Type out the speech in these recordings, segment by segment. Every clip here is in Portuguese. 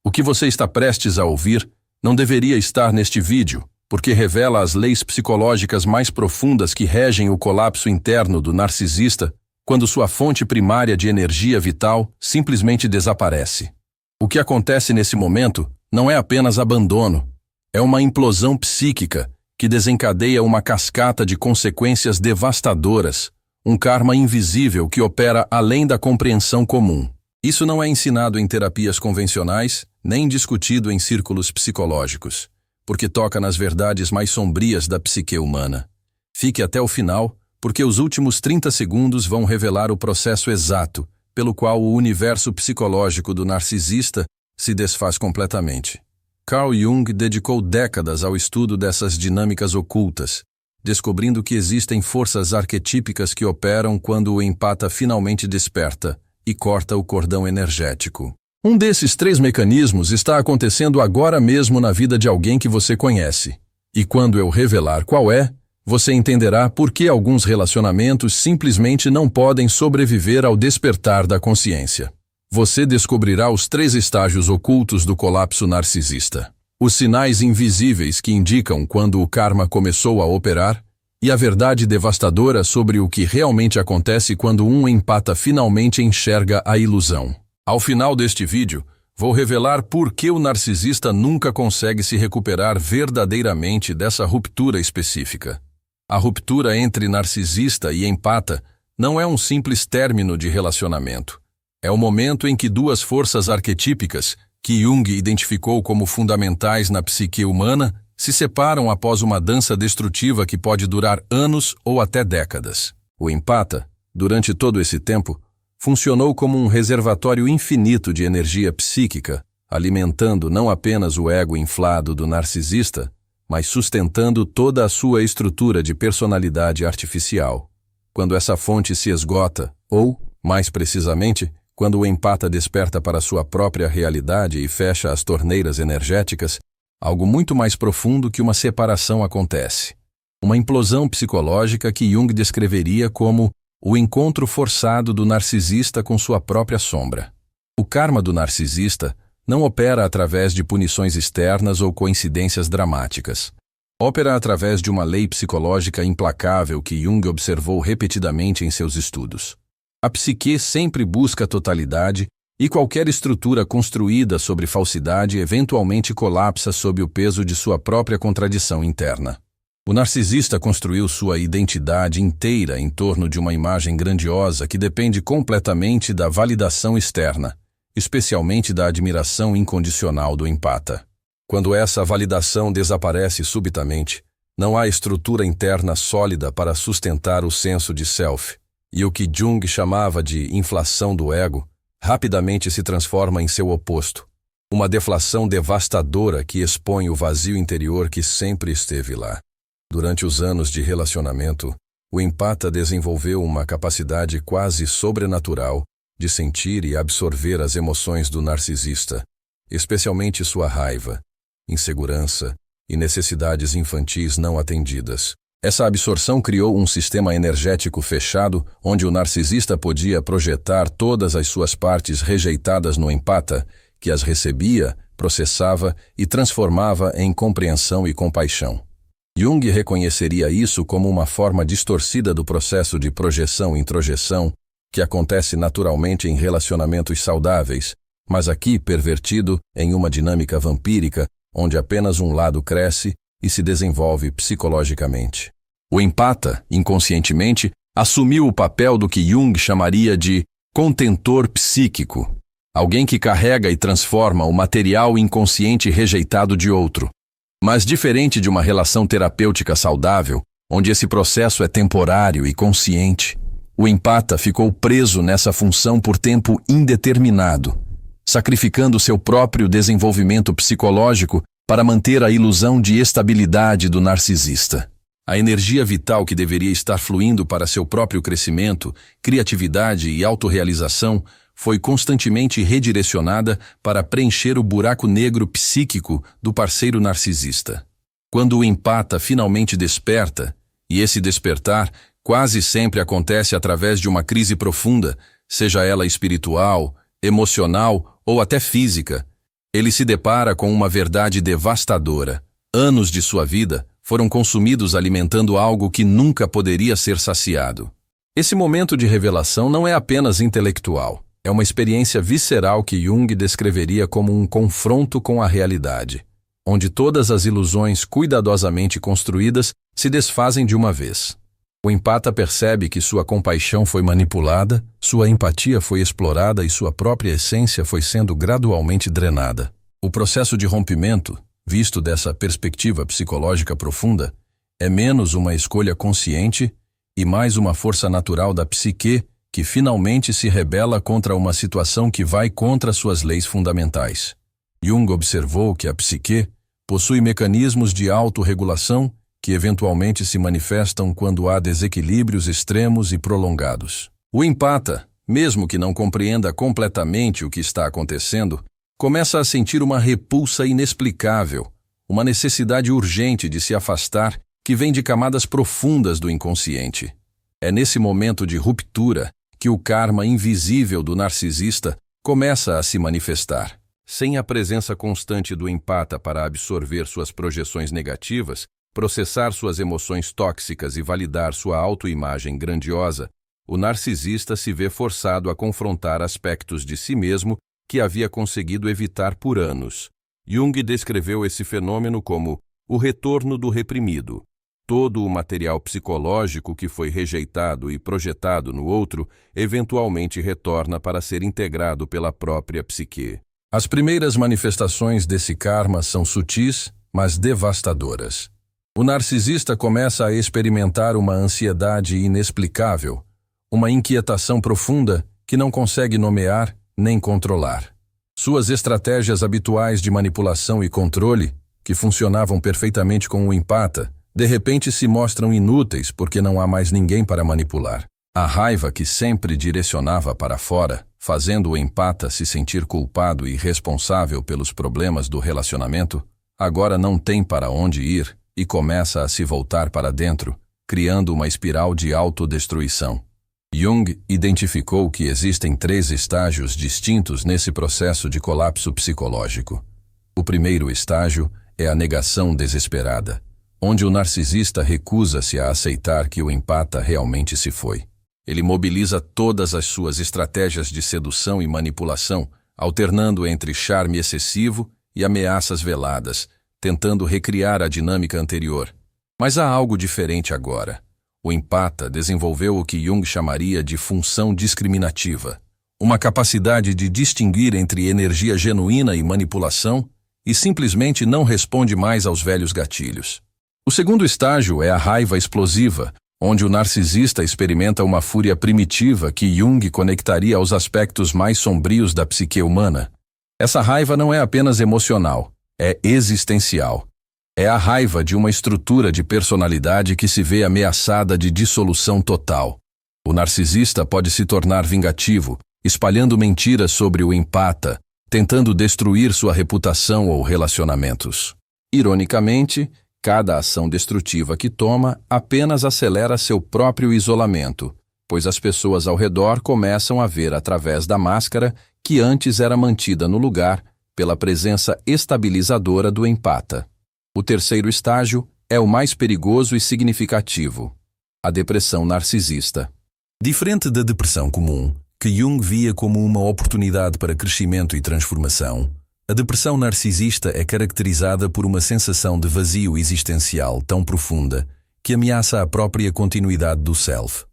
O que você está prestes a ouvir não deveria estar neste vídeo, porque revela as leis psicológicas mais profundas que regem o colapso interno do narcisista quando sua fonte primária de energia vital simplesmente desaparece. O que acontece nesse momento não é apenas abandono, é uma implosão psíquica que desencadeia uma cascata de consequências devastadoras, um karma invisível que opera além da compreensão comum. Isso não é ensinado em terapias convencionais, nem discutido em círculos psicológicos, porque toca nas verdades mais sombrias da psique humana. Fique até o final, porque os últimos 30 segundos vão revelar o processo exato pelo qual o universo psicológico do narcisista se desfaz completamente. Carl Jung dedicou décadas ao estudo dessas dinâmicas ocultas, descobrindo que existem forças arquetípicas que operam quando o empata finalmente desperta e corta o cordão energético. Um desses 3 mecanismos está acontecendo agora mesmo na vida de alguém que você conhece. E quando eu revelar qual é, você entenderá por que alguns relacionamentos simplesmente não podem sobreviver ao despertar da consciência. Você descobrirá os 3 estágios ocultos do colapso narcisista. Os sinais invisíveis que indicam quando o karma começou a operar e a verdade devastadora sobre o que realmente acontece quando um empata finalmente enxerga a ilusão. Ao final deste vídeo, vou revelar por que o narcisista nunca consegue se recuperar verdadeiramente dessa ruptura específica. A ruptura entre narcisista e empata não é um simples término de relacionamento. É o momento em que 2 forças arquetípicas, que Jung identificou como fundamentais na psique humana, se separam após uma dança destrutiva que pode durar anos ou até décadas. O empata, durante todo esse tempo, funcionou como um reservatório infinito de energia psíquica, alimentando não apenas o ego inflado do narcisista, mas sustentando toda a sua estrutura de personalidade artificial. Quando essa fonte se esgota, ou, mais precisamente, quando o empata desperta para sua própria realidade e fecha as torneiras energéticas, algo muito mais profundo que uma separação acontece. Uma implosão psicológica que Jung descreveria como o encontro forçado do narcisista com sua própria sombra. O karma do narcisista não opera através de punições externas ou coincidências dramáticas. Opera através de uma lei psicológica implacável que Jung observou repetidamente em seus estudos. A psique sempre busca totalidade e qualquer estrutura construída sobre falsidade eventualmente colapsa sob o peso de sua própria contradição interna. O narcisista construiu sua identidade inteira em torno de uma imagem grandiosa que depende completamente da validação externa, especialmente da admiração incondicional do empata. Quando essa validação desaparece subitamente, não há estrutura interna sólida para sustentar o senso de self, e o que Jung chamava de inflação do ego rapidamente se transforma em seu oposto, uma deflação devastadora que expõe o vazio interior que sempre esteve lá. Durante os anos de relacionamento, o empata desenvolveu uma capacidade quase sobrenatural de sentir e absorver as emoções do narcisista, especialmente sua raiva, insegurança e necessidades infantis não atendidas. Essa absorção criou um sistema energético fechado onde o narcisista podia projetar todas as suas partes rejeitadas no empata, que as recebia, processava e transformava em compreensão e compaixão. Jung reconheceria isso como uma forma distorcida do processo de projeção-introjeção que acontece naturalmente em relacionamentos saudáveis, mas aqui pervertido em uma dinâmica vampírica onde apenas um lado cresce e se desenvolve psicologicamente. O empata, inconscientemente, assumiu o papel do que Jung chamaria de contentor psíquico, alguém que carrega e transforma o material inconsciente rejeitado de outro. Mas diferente de uma relação terapêutica saudável, onde esse processo é temporário e consciente, o empata ficou preso nessa função por tempo indeterminado, sacrificando seu próprio desenvolvimento psicológico para manter a ilusão de estabilidade do narcisista. A energia vital que deveria estar fluindo para seu próprio crescimento, criatividade e autorrealização foi constantemente redirecionada para preencher o buraco negro psíquico do parceiro narcisista. Quando o empata finalmente desperta, e esse despertar quase sempre acontece através de uma crise profunda, seja ela espiritual, emocional ou até física, Ele se depara com uma verdade devastadora. Anos de sua vida foram consumidos alimentando algo que nunca poderia ser saciado. Esse momento de revelação não é apenas intelectual, é uma experiência visceral que Jung descreveria como um confronto com a realidade, onde todas as ilusões cuidadosamente construídas se desfazem de uma vez. O empata percebe que sua compaixão foi manipulada, sua empatia foi explorada e sua própria essência foi sendo gradualmente drenada. O processo de rompimento, visto dessa perspectiva psicológica profunda, é menos uma escolha consciente e mais uma força natural da psique que finalmente se rebela contra uma situação que vai contra suas leis fundamentais. Jung observou que a psique possui mecanismos de autorregulação que eventualmente se manifestam quando há desequilíbrios extremos e prolongados. O empata, mesmo que não compreenda completamente o que está acontecendo, começa a sentir uma repulsa inexplicável, uma necessidade urgente de se afastar que vem de camadas profundas do inconsciente. É nesse momento de ruptura que o karma invisível do narcisista começa a se manifestar. Sem a presença constante do empata para absorver suas projeções negativas, processar suas emoções tóxicas e validar sua autoimagem grandiosa, o narcisista se vê forçado a confrontar aspectos de si mesmo que havia conseguido evitar por anos. Jung descreveu esse fenômeno como o retorno do reprimido. Todo o material psicológico que foi rejeitado e projetado no outro eventualmente retorna para ser integrado pela própria psique. As primeiras manifestações desse karma são sutis, mas devastadoras. O narcisista começa a experimentar uma ansiedade inexplicável, uma inquietação profunda que não consegue nomear nem controlar. Suas estratégias habituais de manipulação e controle, que funcionavam perfeitamente com o empata, de repente se mostram inúteis porque não há mais ninguém para manipular. A raiva que sempre direcionava para fora, fazendo o empata se sentir culpado e responsável pelos problemas do relacionamento, agora não tem para onde ir e começa a se voltar para dentro, criando uma espiral de autodestruição. Jung identificou que existem 3 estágios distintos nesse processo de colapso psicológico. O primeiro estágio é a negação desesperada, onde o narcisista recusa-se a aceitar que o empata realmente se foi. Ele mobiliza todas as suas estratégias de sedução e manipulação, alternando entre charme excessivo e ameaças veladas, tentando recriar a dinâmica anterior. Mas há algo diferente agora. O empata desenvolveu o que Jung chamaria de função discriminativa, uma capacidade de distinguir entre energia genuína e manipulação, e simplesmente não responde mais aos velhos gatilhos. O segundo estágio é a raiva explosiva, onde o narcisista experimenta uma fúria primitiva que Jung conectaria aos aspectos mais sombrios da psique humana. Essa raiva não é apenas emocional, é existencial. É a raiva de uma estrutura de personalidade que se vê ameaçada de dissolução total. O narcisista pode se tornar vingativo, espalhando mentiras sobre o empata, tentando destruir sua reputação ou relacionamentos. Ironicamente, cada ação destrutiva que toma apenas acelera seu próprio isolamento, pois as pessoas ao redor começam a ver através da máscara que antes era mantida no lugar pela presença estabilizadora do empata. O terceiro estágio é o mais perigoso e significativo: a depressão narcisista. Diferente da depressão comum, que Jung via como uma oportunidade para crescimento e transformação, a depressão narcisista é caracterizada por uma sensação de vazio existencial tão profunda que ameaça a própria continuidade do self.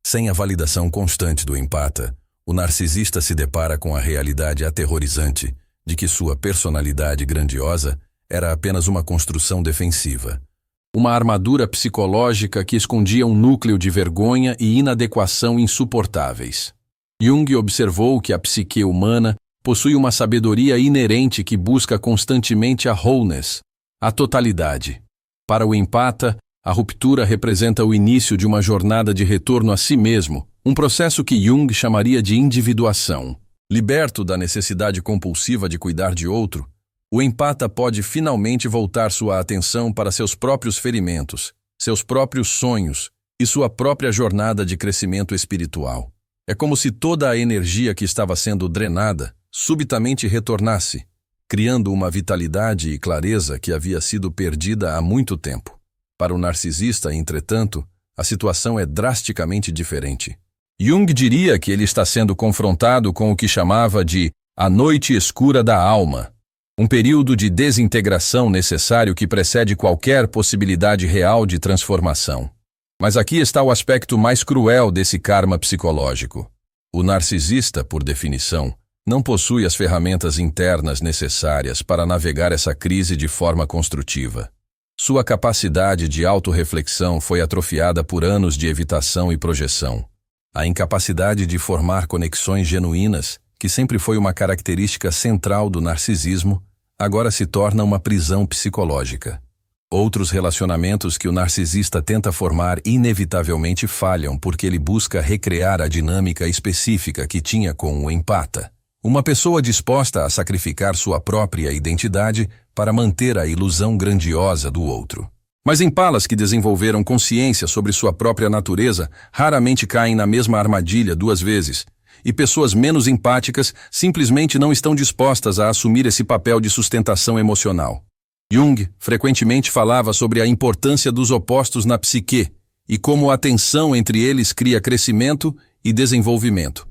Sem a validação constante do empata, o narcisista se depara com a realidade aterrorizante de que sua personalidade grandiosa era apenas uma construção defensiva. Uma armadura psicológica que escondia um núcleo de vergonha e inadequação insuportáveis. Jung observou que a psique humana possui uma sabedoria inerente que busca constantemente a wholeness, a totalidade. Para o empata, a ruptura representa o início de uma jornada de retorno a si mesmo, um processo que Jung chamaria de individuação. Liberto da necessidade compulsiva de cuidar de outro, o empata pode finalmente voltar sua atenção para seus próprios ferimentos, seus próprios sonhos e sua própria jornada de crescimento espiritual. É como se toda a energia que estava sendo drenada subitamente retornasse, criando uma vitalidade e clareza que havia sido perdida há muito tempo. Para o narcisista, entretanto, a situação é drasticamente diferente. Jung diria que ele está sendo confrontado com o que chamava de a noite escura da alma, um período de desintegração necessário que precede qualquer possibilidade real de transformação. Mas aqui está o aspecto mais cruel desse karma psicológico. O narcisista, por definição, não possui as ferramentas internas necessárias para navegar essa crise de forma construtiva. Sua capacidade de autorreflexão foi atrofiada por anos de evitação e projeção. A incapacidade de formar conexões genuínas, que sempre foi uma característica central do narcisismo, agora se torna uma prisão psicológica. Outros relacionamentos que o narcisista tenta formar inevitavelmente falham porque ele busca recriar a dinâmica específica que tinha com o empata. Uma pessoa disposta a sacrificar sua própria identidade para manter a ilusão grandiosa do outro. Mas empalas que desenvolveram consciência sobre sua própria natureza raramente caem na mesma armadilha duas vezes, e pessoas menos empáticas simplesmente não estão dispostas a assumir esse papel de sustentação emocional. Jung frequentemente falava sobre a importância dos opostos na psique e como a tensão entre eles cria crescimento e desenvolvimento.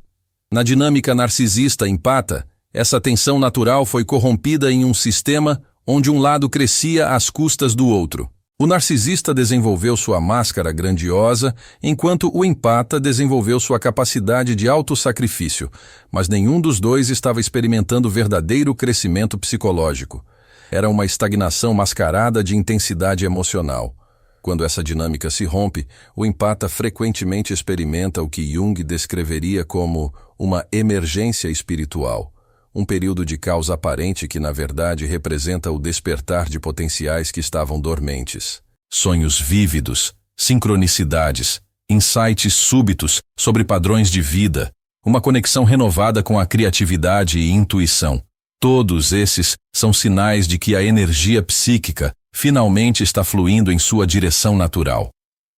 Na dinâmica narcisista empata, essa tensão natural foi corrompida em um sistema onde um lado crescia às custas do outro. O narcisista desenvolveu sua máscara grandiosa, enquanto o empata desenvolveu sua capacidade de autossacrifício, mas nenhum dos dois estava experimentando verdadeiro crescimento psicológico. Era uma estagnação mascarada de intensidade emocional. Quando essa dinâmica se rompe, o empata frequentemente experimenta o que Jung descreveria como uma emergência espiritual, um período de caos aparente que, na verdade, representa o despertar de potenciais que estavam dormentes. Sonhos vívidos, sincronicidades, insights súbitos sobre padrões de vida, uma conexão renovada com a criatividade e intuição. Todos esses são sinais de que a energia psíquica finalmente está fluindo em sua direção natural.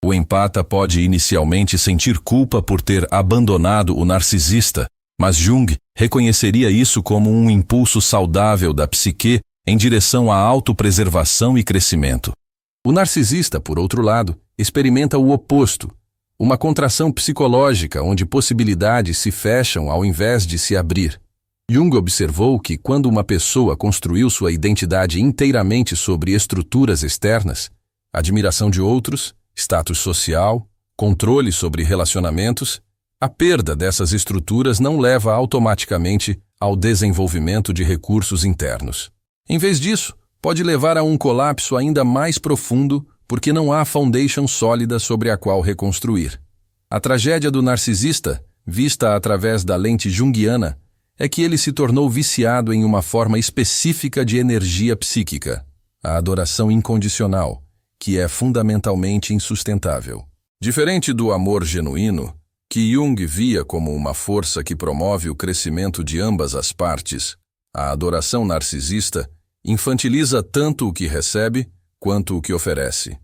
O empata pode inicialmente sentir culpa por ter abandonado o narcisista, mas Jung reconheceria isso como um impulso saudável da psique em direção à autopreservação e crescimento. O narcisista, por outro lado, experimenta o oposto, uma contração psicológica onde possibilidades se fecham ao invés de se abrir. Jung observou que quando uma pessoa construiu sua identidade inteiramente sobre estruturas externas, admiração de outros, status social, controle sobre relacionamentos, a perda dessas estruturas não leva automaticamente ao desenvolvimento de recursos internos. Em vez disso, pode levar a um colapso ainda mais profundo porque não há foundation sólida sobre a qual reconstruir. A tragédia do narcisista, vista através da lente junguiana, é que ele se tornou viciado em uma forma específica de energia psíquica, a adoração incondicional, que é fundamentalmente insustentável. Diferente do amor genuíno, que Jung via como uma força que promove o crescimento de ambas as partes, a adoração narcisista infantiliza tanto o que recebe quanto o que oferece.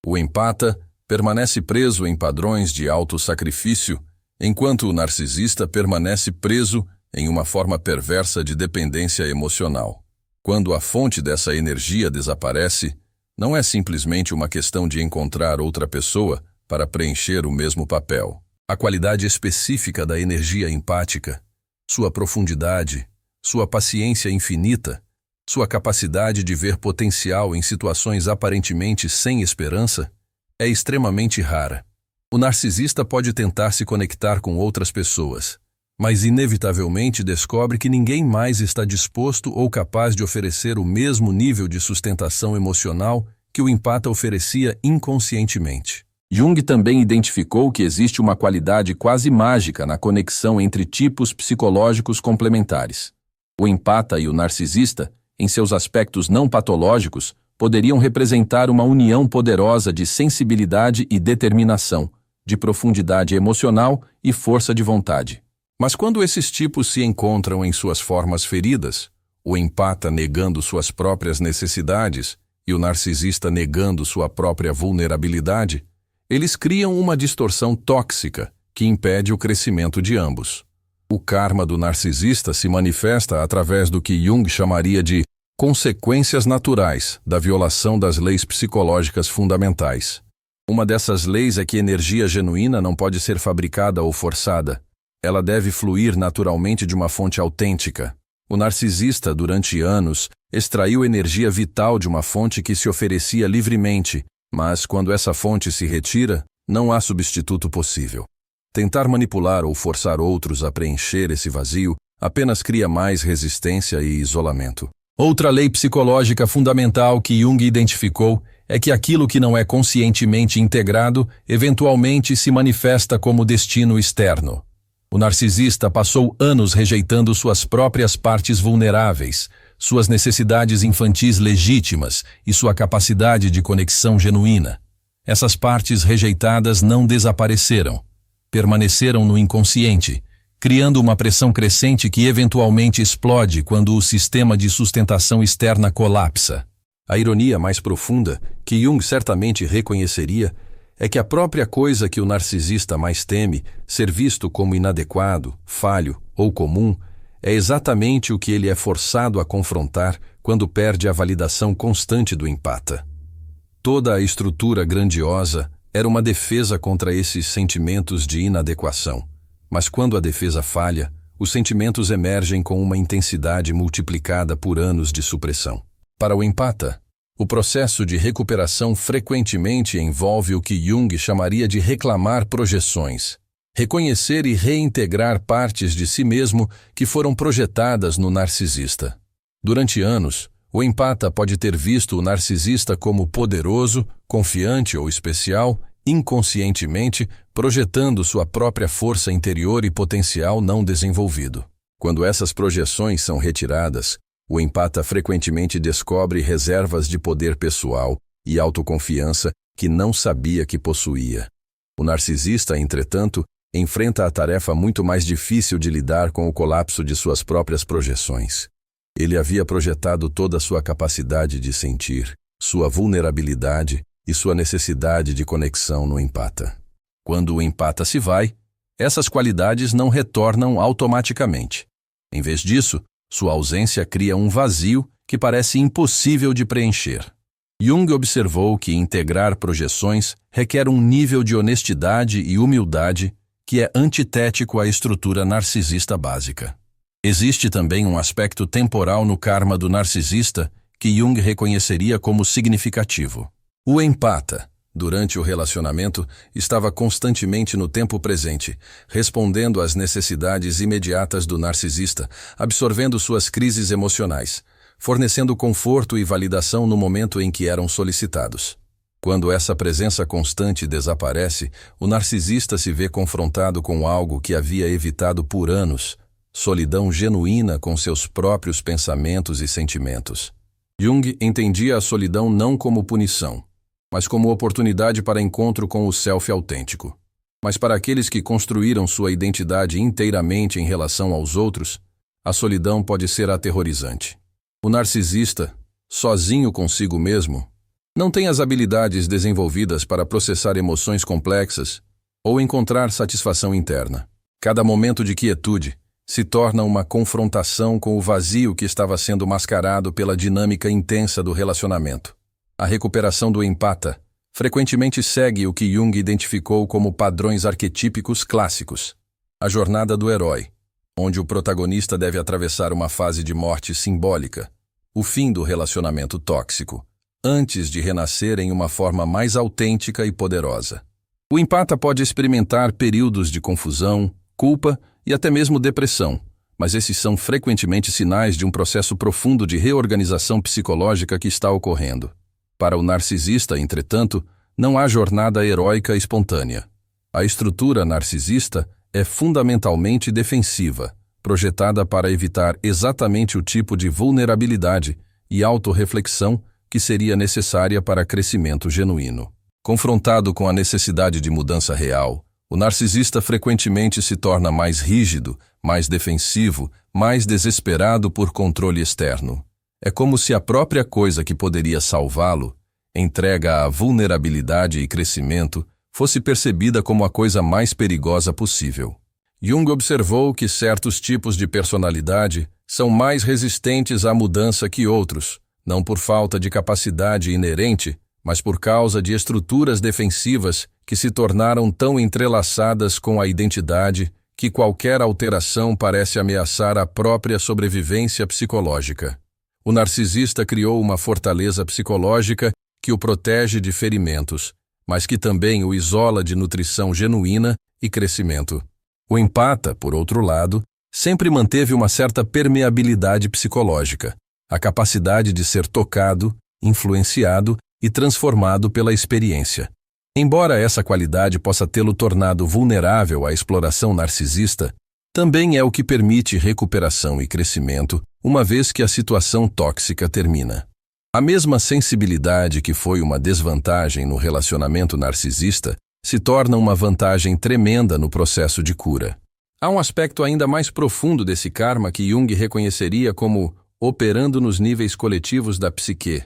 O empata permanece preso em padrões de autossacrifício, enquanto o narcisista permanece preso em uma forma perversa de dependência emocional. Quando a fonte dessa energia desaparece, não é simplesmente uma questão de encontrar outra pessoa para preencher o mesmo papel. A qualidade específica da energia empática, sua profundidade, sua paciência infinita, sua capacidade de ver potencial em situações aparentemente sem esperança, é extremamente rara. O narcisista pode tentar se conectar com outras pessoas, mas inevitavelmente descobre que ninguém mais está disposto ou capaz de oferecer o mesmo nível de sustentação emocional que o empata oferecia inconscientemente. Jung também identificou que existe uma qualidade quase mágica na conexão entre tipos psicológicos complementares. O empata e o narcisista, em seus aspectos não patológicos, poderiam representar uma união poderosa de sensibilidade e determinação, de profundidade emocional e força de vontade. Mas quando esses tipos se encontram em suas formas feridas, o empata negando suas próprias necessidades e o narcisista negando sua própria vulnerabilidade, eles criam uma distorção tóxica que impede o crescimento de ambos. O karma do narcisista se manifesta através do que Jung chamaria de consequências naturais da violação das leis psicológicas fundamentais. Uma dessas leis é que energia genuína não pode ser fabricada ou forçada. Ela deve fluir naturalmente de uma fonte autêntica. O narcisista, durante anos, extraiu energia vital de uma fonte que se oferecia livremente, mas quando essa fonte se retira, não há substituto possível. Tentar manipular ou forçar outros a preencher esse vazio apenas cria mais resistência e isolamento. Outra lei psicológica fundamental que Jung identificou é que aquilo que não é conscientemente integrado eventualmente se manifesta como destino externo. O narcisista passou anos rejeitando suas próprias partes vulneráveis, suas necessidades infantis legítimas e sua capacidade de conexão genuína. Essas partes rejeitadas não desapareceram. Permaneceram no inconsciente, criando uma pressão crescente que eventualmente explode quando o sistema de sustentação externa colapsa. A ironia mais profunda, que Jung certamente reconheceria, é que a própria coisa que o narcisista mais teme, ser visto como inadequado, falho ou comum, é exatamente o que ele é forçado a confrontar quando perde a validação constante do empata. Toda a estrutura grandiosa era uma defesa contra esses sentimentos de inadequação. Mas quando a defesa falha, os sentimentos emergem com uma intensidade multiplicada por anos de supressão. Para o empata, o processo de recuperação frequentemente envolve o que Jung chamaria de reclamar projeções, reconhecer e reintegrar partes de si mesmo que foram projetadas no narcisista. Durante anos, o empata pode ter visto o narcisista como poderoso, confiante ou especial, inconscientemente projetando sua própria força interior e potencial não desenvolvido. Quando essas projeções são retiradas, o empata frequentemente descobre reservas de poder pessoal e autoconfiança que não sabia que possuía. O narcisista, entretanto, enfrenta a tarefa muito mais difícil de lidar com o colapso de suas próprias projeções. Ele havia projetado toda a sua capacidade de sentir, sua vulnerabilidade e sua necessidade de conexão no empata. Quando o empata se vai, essas qualidades não retornam automaticamente. Em vez disso, sua ausência cria um vazio que parece impossível de preencher. Jung observou que integrar projeções requer um nível de honestidade e humildade que é antitético à estrutura narcisista básica. Existe também um aspecto temporal no karma do narcisista que Jung reconheceria como significativo. O empata, durante o relacionamento, estava constantemente no tempo presente, respondendo às necessidades imediatas do narcisista, absorvendo suas crises emocionais, fornecendo conforto e validação no momento em que eram solicitados. Quando essa presença constante desaparece, o narcisista se vê confrontado com algo que havia evitado por anos, solidão genuína com seus próprios pensamentos e sentimentos. Jung entendia a solidão não como punição, mas como oportunidade para encontro com o self autêntico. Mas para aqueles que construíram sua identidade inteiramente em relação aos outros, a solidão pode ser aterrorizante. O narcisista, sozinho consigo mesmo, não tem as habilidades desenvolvidas para processar emoções complexas ou encontrar satisfação interna. Cada momento de quietude se torna uma confrontação com o vazio que estava sendo mascarado pela dinâmica intensa do relacionamento. A recuperação do empata frequentemente segue o que Jung identificou como padrões arquetípicos clássicos. A jornada do herói, onde o protagonista deve atravessar uma fase de morte simbólica, o fim do relacionamento tóxico, antes de renascer em uma forma mais autêntica e poderosa. O empata pode experimentar períodos de confusão, culpa e até mesmo depressão, mas esses são frequentemente sinais de um processo profundo de reorganização psicológica que está ocorrendo. Para o narcisista, entretanto, não há jornada heróica espontânea. A estrutura narcisista é fundamentalmente defensiva, projetada para evitar exatamente o tipo de vulnerabilidade e autorreflexão que seria necessária para crescimento genuíno. Confrontado com a necessidade de mudança real, o narcisista frequentemente se torna mais rígido, mais defensivo, mais desesperado por controle externo. É como se a própria coisa que poderia salvá-lo, entrega à vulnerabilidade e crescimento, fosse percebida como a coisa mais perigosa possível. Jung observou que certos tipos de personalidade são mais resistentes à mudança que outros, não por falta de capacidade inerente, mas por causa de estruturas defensivas que se tornaram tão entrelaçadas com a identidade que qualquer alteração parece ameaçar a própria sobrevivência psicológica. O narcisista criou uma fortaleza psicológica que o protege de ferimentos, mas que também o isola de nutrição genuína e crescimento. O empata, por outro lado, sempre manteve uma certa permeabilidade psicológica, a capacidade de ser tocado, influenciado e transformado pela experiência. Embora essa qualidade possa tê-lo tornado vulnerável à exploração narcisista, também é o que permite recuperação e crescimento, uma vez que a situação tóxica termina. A mesma sensibilidade que foi uma desvantagem no relacionamento narcisista se torna uma vantagem tremenda no processo de cura. Há um aspecto ainda mais profundo desse karma que Jung reconheceria como operando nos níveis coletivos da psique.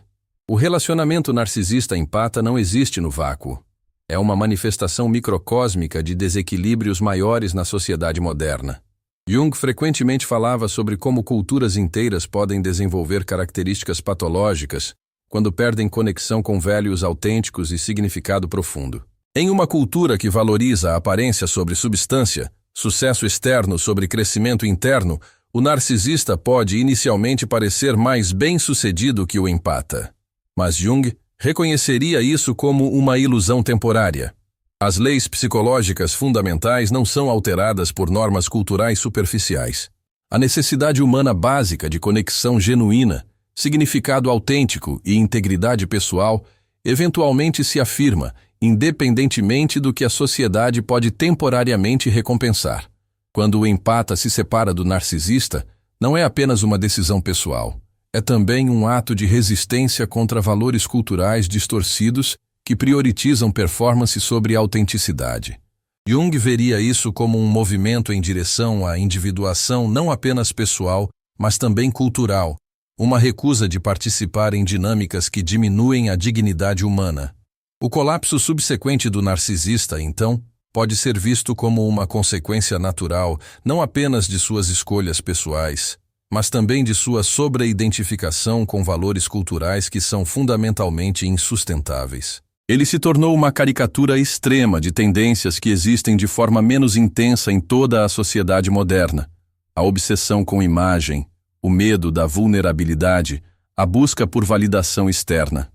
O relacionamento narcisista-empata não existe no vácuo. É uma manifestação microcósmica de desequilíbrios maiores na sociedade moderna. Jung frequentemente falava sobre como culturas inteiras podem desenvolver características patológicas quando perdem conexão com values autênticos e significado profundo. Em uma cultura que valoriza a aparência sobre substância, sucesso externo sobre crescimento interno, o narcisista pode inicialmente parecer mais bem-sucedido que o empata. Mas Jung reconheceria isso como uma ilusão temporária. As leis psicológicas fundamentais não são alteradas por normas culturais superficiais. A necessidade humana básica de conexão genuína, significado autêntico e integridade pessoal eventualmente se afirma, independentemente do que a sociedade pode temporariamente recompensar. Quando o empata se separa do narcisista, não é apenas uma decisão pessoal. É também um ato de resistência contra valores culturais distorcidos que priorizam performance sobre autenticidade. Jung veria isso como um movimento em direção à individuação não apenas pessoal, mas também cultural, uma recusa de participar em dinâmicas que diminuem a dignidade humana. O colapso subsequente do narcisista, então, pode ser visto como uma consequência natural não apenas de suas escolhas pessoais, mas também de sua sobreidentificação com valores culturais que são fundamentalmente insustentáveis. Ele se tornou uma caricatura extrema de tendências que existem de forma menos intensa em toda a sociedade moderna. A obsessão com imagem, o medo da vulnerabilidade, a busca por validação externa.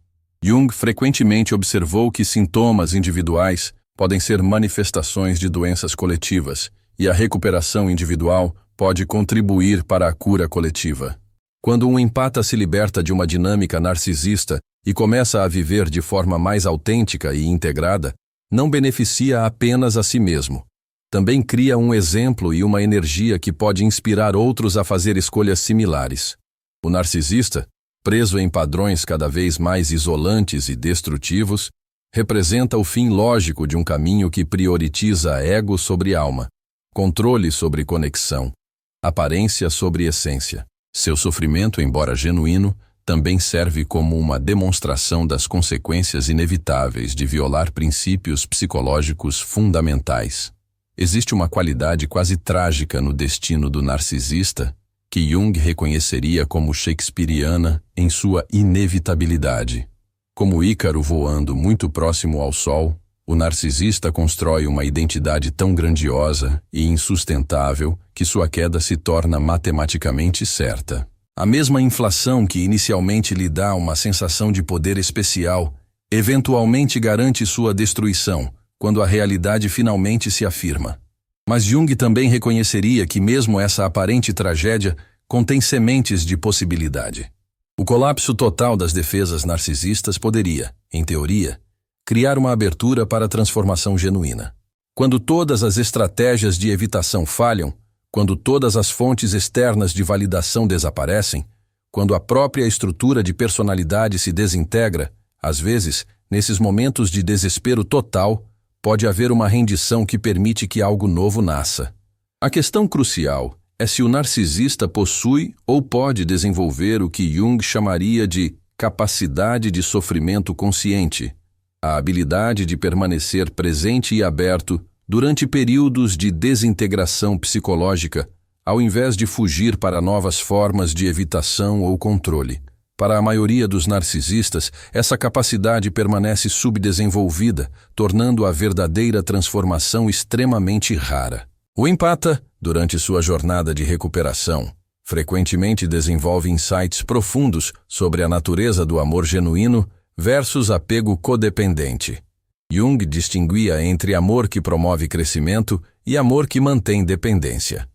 Jung frequentemente observou que sintomas individuais podem ser manifestações de doenças coletivas, e a recuperação individual pode contribuir para a cura coletiva. Quando um empata se liberta de uma dinâmica narcisista e começa a viver de forma mais autêntica e integrada, não beneficia apenas a si mesmo. Também cria um exemplo e uma energia que pode inspirar outros a fazer escolhas similares. O narcisista, preso em padrões cada vez mais isolantes e destrutivos, representa o fim lógico de um caminho que prioriza ego sobre alma, controle sobre conexão, aparência sobre essência. Seu sofrimento, embora genuíno, também serve como uma demonstração das consequências inevitáveis de violar princípios psicológicos fundamentais. Existe uma qualidade quase trágica no destino do narcisista que Jung reconheceria como shakespeariana em sua inevitabilidade. Como Ícaro voando muito próximo ao sol, o narcisista constrói uma identidade tão grandiosa e insustentável que sua queda se torna matematicamente certa. A mesma inflação que inicialmente lhe dá uma sensação de poder especial, eventualmente garante sua destruição, quando a realidade finalmente se afirma. Mas Jung também reconheceria que mesmo essa aparente tragédia contém sementes de possibilidade. O colapso total das defesas narcisistas poderia, em teoria, criar uma abertura para a transformação genuína. Quando todas as estratégias de evitação falham, quando todas as fontes externas de validação desaparecem, quando a própria estrutura de personalidade se desintegra, às vezes, nesses momentos de desespero total, pode haver uma rendição que permite que algo novo nasça. A questão crucial é se o narcisista possui ou pode desenvolver o que Jung chamaria de capacidade de sofrimento consciente, a habilidade de permanecer presente e aberto durante períodos de desintegração psicológica, ao invés de fugir para novas formas de evitação ou controle. Para a maioria dos narcisistas, essa capacidade permanece subdesenvolvida, tornando a verdadeira transformação extremamente rara. O empata, durante sua jornada de recuperação, frequentemente desenvolve insights profundos sobre a natureza do amor genuíno versus apego codependente. Jung distinguia entre amor que promove crescimento e amor que mantém dependência.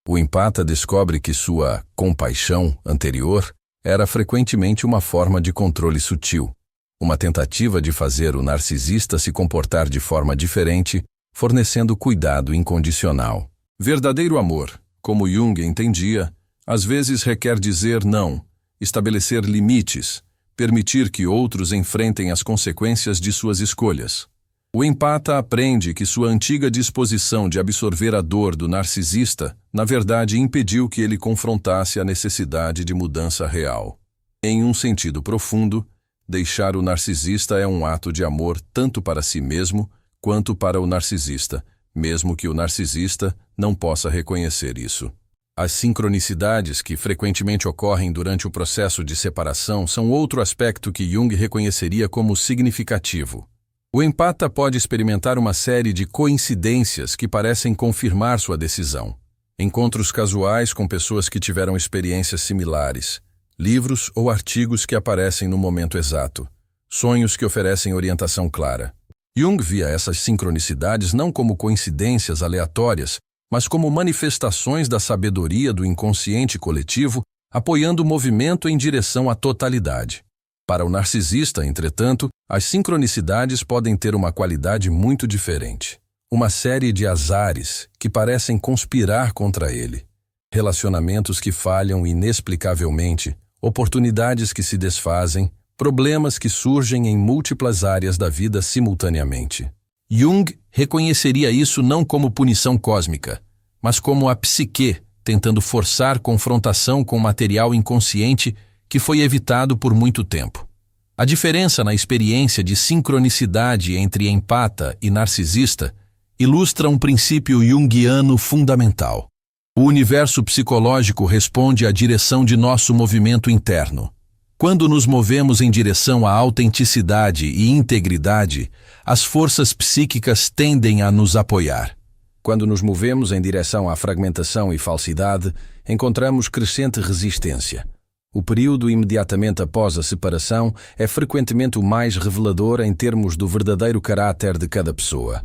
O empata descobre que sua compaixão anterior era frequentemente uma forma de controle sutil, uma tentativa de fazer o narcisista se comportar de forma diferente, fornecendo cuidado incondicional. Verdadeiro amor, como Jung entendia, às vezes requer dizer não, estabelecer limites, permitir que outros enfrentem as consequências de suas escolhas. O empata aprende que sua antiga disposição de absorver a dor do narcisista, na verdade, impediu que ele confrontasse a necessidade de mudança real. Em um sentido profundo, deixar o narcisista é um ato de amor tanto para si mesmo quanto para o narcisista, mesmo que o narcisista não possa reconhecer isso. As sincronicidades que frequentemente ocorrem durante o processo de separação são outro aspecto que Jung reconheceria como significativo. O empata pode experimentar uma série de coincidências que parecem confirmar sua decisão. Encontros casuais com pessoas que tiveram experiências similares, livros ou artigos que aparecem no momento exato, sonhos que oferecem orientação clara. Jung via essas sincronicidades não como coincidências aleatórias, mas como manifestações da sabedoria do inconsciente coletivo, apoiando o movimento em direção à totalidade. Para o narcisista, entretanto, as sincronicidades podem ter uma qualidade muito diferente. Uma série de azares que parecem conspirar contra ele. Relacionamentos que falham inexplicavelmente, oportunidades que se desfazem, problemas que surgem em múltiplas áreas da vida simultaneamente. Jung reconheceria isso não como punição cósmica, mas como a psique tentando forçar confrontação com material inconsciente que foi evitado por muito tempo. A diferença na experiência de sincronicidade entre empata e narcisista ilustra um princípio junguiano fundamental. O universo psicológico responde à direção de nosso movimento interno. Quando nos movemos em direção à autenticidade e integridade, as forças psíquicas tendem a nos apoiar. Quando nos movemos em direção à fragmentação e falsidade, encontramos crescente resistência. O período imediatamente após a separação é frequentemente o mais revelador em termos do verdadeiro caráter de cada pessoa.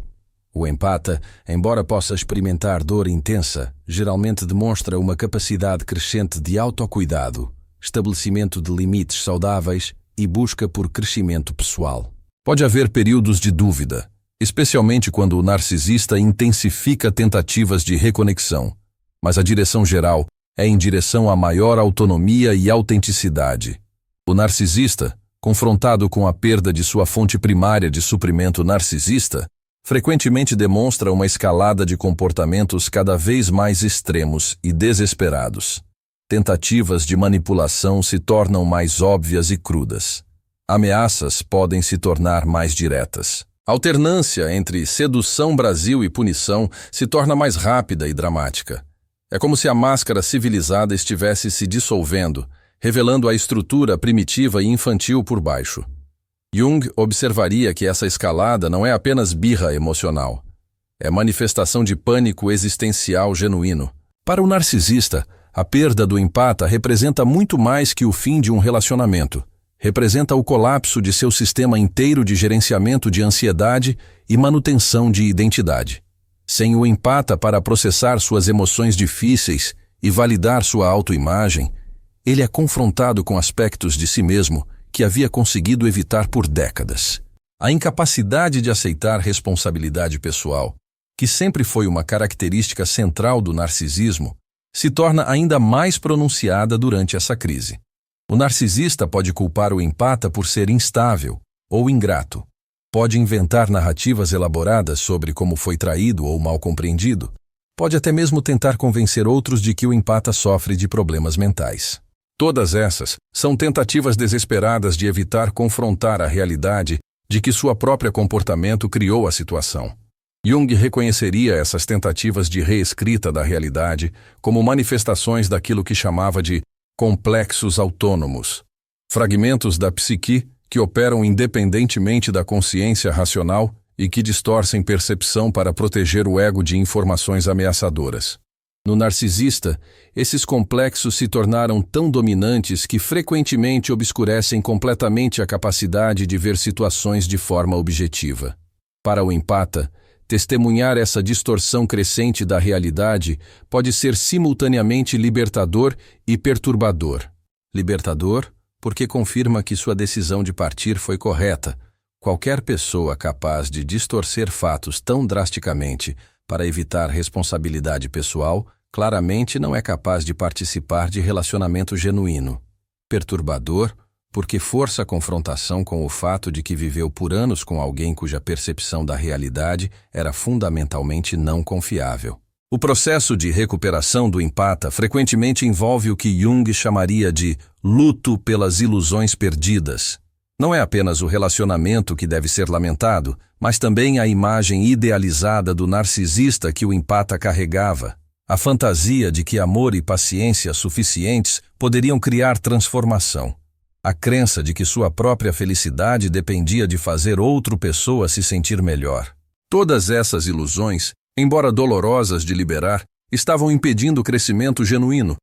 O empata, embora possa experimentar dor intensa, geralmente demonstra uma capacidade crescente de autocuidado, estabelecimento de limites saudáveis e busca por crescimento pessoal. Pode haver períodos de dúvida, especialmente quando o narcisista intensifica tentativas de reconexão, mas a direção geral é em direção a maior autonomia e autenticidade. O narcisista, confrontado com a perda de sua fonte primária de suprimento narcisista, frequentemente demonstra uma escalada de comportamentos cada vez mais extremos e desesperados. Tentativas de manipulação se tornam mais óbvias e crudas. Ameaças podem se tornar mais diretas. A alternância entre sedução, Brasil e punição se torna mais rápida e dramática. É como se a máscara civilizada estivesse se dissolvendo, revelando a estrutura primitiva e infantil por baixo. Jung observaria que essa escalada não é apenas birra emocional. É manifestação de pânico existencial genuíno. Para o narcisista, a perda do empata representa muito mais que o fim de um relacionamento. Representa o colapso de seu sistema inteiro de gerenciamento de ansiedade e manutenção de identidade. Sem o empata para processar suas emoções difíceis e validar sua autoimagem, ele é confrontado com aspectos de si mesmo que havia conseguido evitar por décadas. A incapacidade de aceitar responsabilidade pessoal, que sempre foi uma característica central do narcisismo, se torna ainda mais pronunciada durante essa crise. O narcisista pode culpar o empata por ser instável ou ingrato. Pode inventar narrativas elaboradas sobre como foi traído ou mal compreendido. Pode até mesmo tentar convencer outros de que o empata sofre de problemas mentais. Todas essas são tentativas desesperadas de evitar confrontar a realidade de que seu próprio comportamento criou a situação. Jung reconheceria essas tentativas de reescrita da realidade como manifestações daquilo que chamava de complexos autônomos, fragmentos da psique que operam independentemente da consciência racional e que distorcem percepção para proteger o ego de informações ameaçadoras. No narcisista, esses complexos se tornaram tão dominantes que frequentemente obscurecem completamente a capacidade de ver situações de forma objetiva. Para o empata, testemunhar essa distorção crescente da realidade pode ser simultaneamente libertador e perturbador. Libertador, porque confirma que sua decisão de partir foi correta. Qualquer pessoa capaz de distorcer fatos tão drasticamente para evitar responsabilidade pessoal, claramente não é capaz de participar de relacionamento genuíno. Perturbador, porque força a confrontação com o fato de que viveu por anos com alguém cuja percepção da realidade era fundamentalmente não confiável. O processo de recuperação do empata frequentemente envolve o que Jung chamaria de luto pelas ilusões perdidas. Não é apenas o relacionamento que deve ser lamentado, mas também a imagem idealizada do narcisista que o empata carregava. A fantasia de que amor e paciência suficientes poderiam criar transformação. A crença de que sua própria felicidade dependia de fazer outra pessoa se sentir melhor. Todas essas ilusões, embora dolorosas de liberar, estavam impedindo o crescimento genuíno.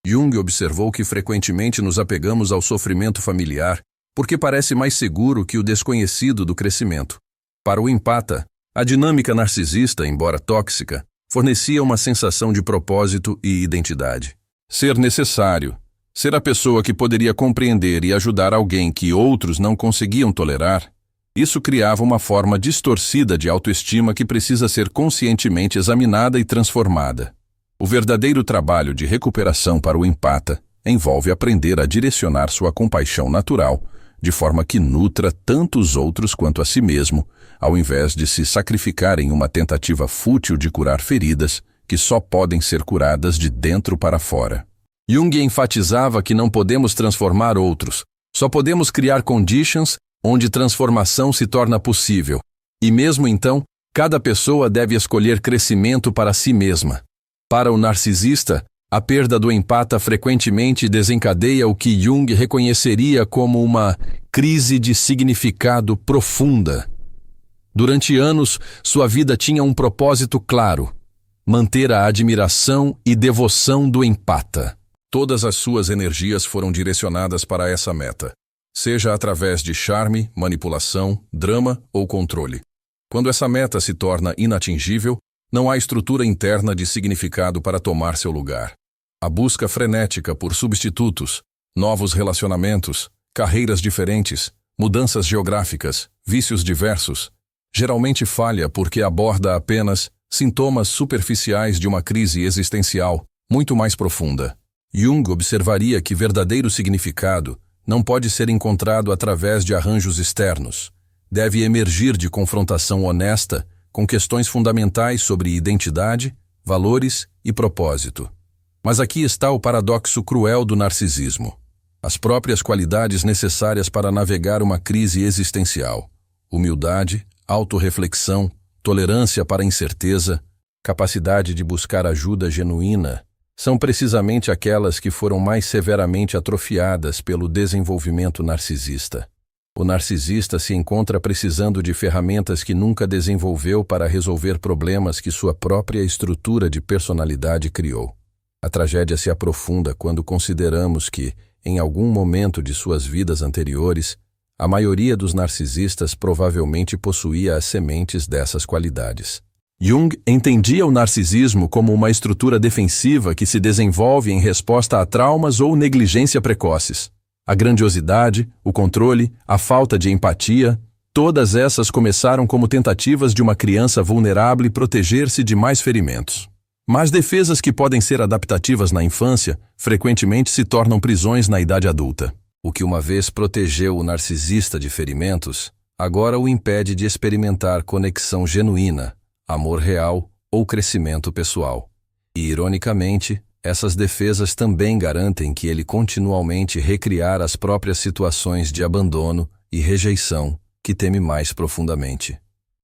Jung observou que frequentemente nos apegamos ao sofrimento familiar, porque parece mais seguro que o desconhecido do crescimento. Para o empata, a dinâmica narcisista, embora tóxica, fornecia uma sensação de propósito e identidade. Ser necessário, ser a pessoa que poderia compreender e ajudar alguém que outros não conseguiam tolerar, isso criava uma forma distorcida de autoestima que precisa ser conscientemente examinada e transformada. O verdadeiro trabalho de recuperação para o empata envolve aprender a direcionar sua compaixão natural de forma que nutra tanto os outros quanto a si mesmo, ao invés de se sacrificar em uma tentativa fútil de curar feridas que só podem ser curadas de dentro para fora. Jung enfatizava que não podemos transformar outros, só podemos criar conditions onde transformação se torna possível. E mesmo então, cada pessoa deve escolher crescimento para si mesma. Para o narcisista, a perda do empata frequentemente desencadeia o que Jung reconheceria como uma crise de significado profunda. Durante anos, sua vida tinha um propósito claro: manter a admiração e devoção do empata. Todas as suas energias foram direcionadas para essa meta, seja através de charme, manipulação, drama ou controle. Quando essa meta se torna inatingível, não há estrutura interna de significado para tomar seu lugar. A busca frenética por substitutos, novos relacionamentos, carreiras diferentes, mudanças geográficas, vícios diversos, geralmente falha porque aborda apenas sintomas superficiais de uma crise existencial muito mais profunda. Jung observaria que verdadeiro significado não pode ser encontrado através de arranjos externos. Deve emergir de confrontação honesta com questões fundamentais sobre identidade, valores e propósito. Mas aqui está o paradoxo cruel do narcisismo. As próprias qualidades necessárias para navegar uma crise existencial: humildade, autorreflexão, tolerância para a incerteza, capacidade de buscar ajuda genuína, são precisamente aquelas que foram mais severamente atrofiadas pelo desenvolvimento narcisista. O narcisista se encontra precisando de ferramentas que nunca desenvolveu para resolver problemas que sua própria estrutura de personalidade criou. A tragédia se aprofunda quando consideramos que, em algum momento de suas vidas anteriores, a maioria dos narcisistas provavelmente possuía as sementes dessas qualidades. Jung entendia o narcisismo como uma estrutura defensiva que se desenvolve em resposta a traumas ou negligência precoces. A grandiosidade, o controle, a falta de empatia, todas essas começaram como tentativas de uma criança vulnerável proteger-se de mais ferimentos. Mas defesas que podem ser adaptativas na infância, frequentemente se tornam prisões na idade adulta. O que uma vez protegeu o narcisista de ferimentos, agora o impede de experimentar conexão genuína, amor real ou crescimento pessoal. E, ironicamente, essas defesas também garantem que ele continuamente recriar as próprias situações de abandono e rejeição que teme mais profundamente.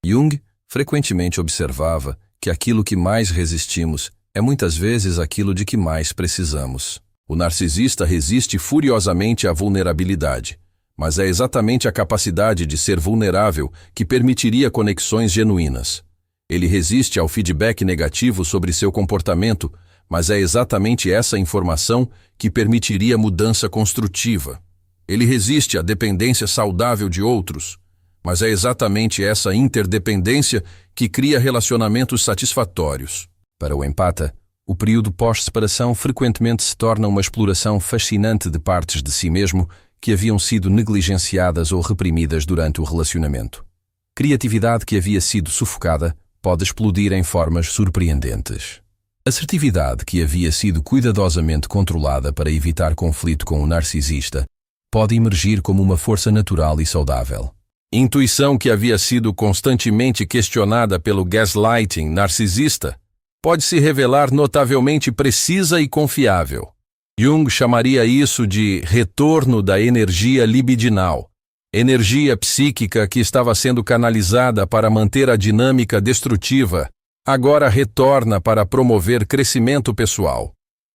Jung frequentemente observava que aquilo que mais resistimos é muitas vezes aquilo de que mais precisamos. O narcisista resiste furiosamente à vulnerabilidade, mas é exatamente a capacidade de ser vulnerável que permitiria conexões genuínas. Ele resiste ao feedback negativo sobre seu comportamento, mas é exatamente essa informação que permitiria mudança construtiva. Ele resiste à dependência saudável de outros, mas é exatamente essa interdependência que cria relacionamentos satisfatórios. Para o empata, o período pós-separação frequentemente se torna uma exploração fascinante de partes de si mesmo que haviam sido negligenciadas ou reprimidas durante o relacionamento. Criatividade que havia sido sufocada pode explodir em formas surpreendentes. Assertividade que havia sido cuidadosamente controlada para evitar conflito com o narcisista pode emergir como uma força natural e saudável. Intuição que havia sido constantemente questionada pelo gaslighting narcisista pode se revelar notavelmente precisa e confiável. Jung chamaria isso de retorno da energia libidinal, energia psíquica que estava sendo canalizada para manter a dinâmica destrutiva, agora retorna para promover crescimento pessoal.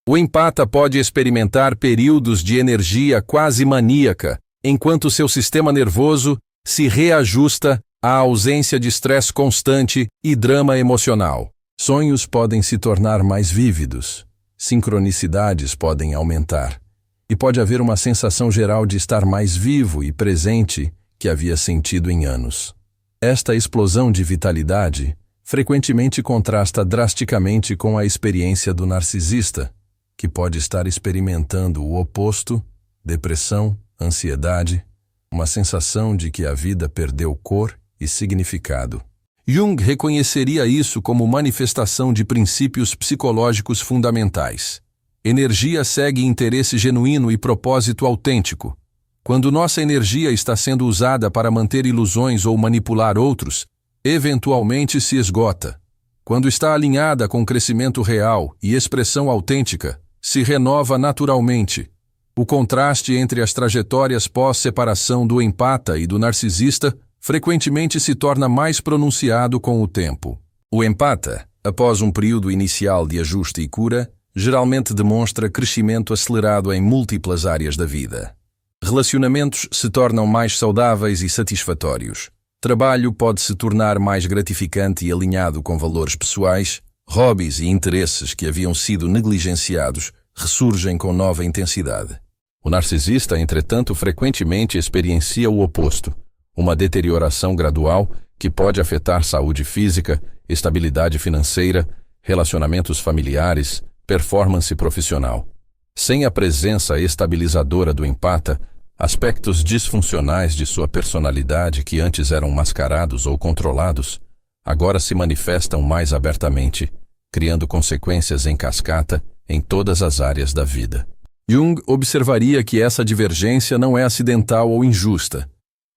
O empata pode experimentar períodos de energia quase maníaca, enquanto seu sistema nervoso se reajusta à ausência de estresse constante e drama emocional. Sonhos podem se tornar mais vívidos, sincronicidades podem aumentar, e pode haver uma sensação geral de estar mais vivo e presente que havia sentido em anos. Esta explosão de vitalidade frequentemente contrasta drasticamente com a experiência do narcisista, que pode estar experimentando o oposto, depressão, ansiedade, uma sensação de que a vida perdeu cor e significado. Jung reconheceria isso como manifestação de princípios psicológicos fundamentais. Energia segue interesse genuíno e propósito autêntico. Quando nossa energia está sendo usada para manter ilusões ou manipular outros, eventualmente se esgota. Quando está alinhada com crescimento real e expressão autêntica, se renova naturalmente. O contraste entre as trajetórias pós-separação do empata e do narcisista frequentemente se torna mais pronunciado com o tempo. O empata, após um período inicial de ajuste e cura, geralmente demonstra crescimento acelerado em múltiplas áreas da vida. Relacionamentos se tornam mais saudáveis e satisfatórios. Trabalho pode se tornar mais gratificante e alinhado com valores pessoais. Hobbies e interesses que haviam sido negligenciados ressurgem com nova intensidade. O narcisista, entretanto, frequentemente experiencia o oposto, uma deterioração gradual que pode afetar saúde física, estabilidade financeira, relacionamentos familiares, performance profissional. Sem a presença estabilizadora do empata, aspectos disfuncionais de sua personalidade que antes eram mascarados ou controlados, agora se manifestam mais abertamente, criando consequências em cascata em todas as áreas da vida. Jung observaria que essa divergência não é acidental ou injusta.